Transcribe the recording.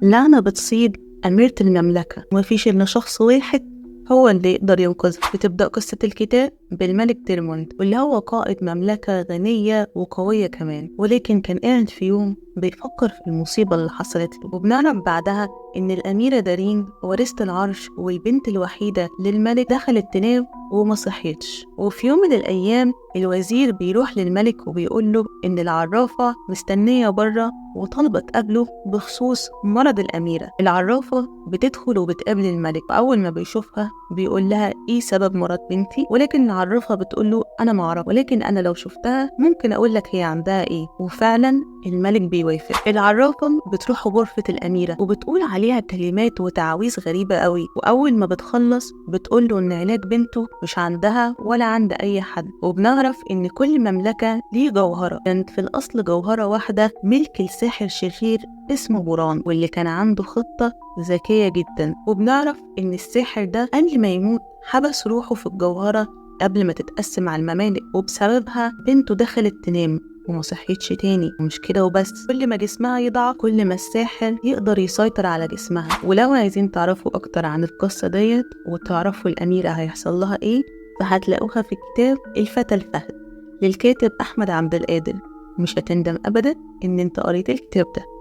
لعنة بتصيب أميرة المملكة ومفيش إلا شخص واحد هو اللي يقدر ينقذها. بتبدأ قصة الكتاب بالملك تيرموند، واللي هو قائد مملكة غنية وقوية كمان، ولكن كان قاعد في يوم بيفكر في المصيبة اللي حصلت له. وبنعرف بعدها إن الأميرة دارين ورثة العرش والبنت الوحيدة للملك دخلت تنام وما صحيتش. وفي يوم من الأيام الوزير بيروح للملك وبيقول له إن العرافة مستنية بره وطالبة تقابله بخصوص مرض الأميرة. العرافة بتدخل وبتقابل الملك، وأول ما بيشوفها بيقول لها إيه سبب مرض بنتي، ولكن العرافة بتقول له أنا ما أعرف، ولكن أنا لو شفتها ممكن أقول لك هي عندها إيه. وفعلا الملك بيوافق. العرافة بتروح غرفة الأميرة وبتقول عليها كلمات وتعاويذ غريبة قوي، وأول ما بتخلص بتقول له إن علاج بنته مش عندها ولا عند أي حد. وبنعرف إن كل مملكة ليه جوهرة، كانت في الأصل جوهرة واحدة ملك الساحر شرير اسمه بوران، واللي كان عنده خطة ذكية جدا. وبنعرف إن الساحر ده قبل ما يموت حبس روحه في الجوهرة قبل ما تتقسم على الممالك، وبسببها بنته دخلت تنام وما صحيتش تاني. ومش كده وبس، كل ما جسمها يضعف كل ما الساحر يقدر يسيطر على جسمها. ولو عايزين تعرفوا أكتر عن القصة ديت وتعرفوا الأميرة هيحصل لها إيه، فهتلاقوها في كتاب الفتى الفهد للكاتب أحمد عبد القادر. مش هتندم أبدا إن انت قريت الكتاب ده.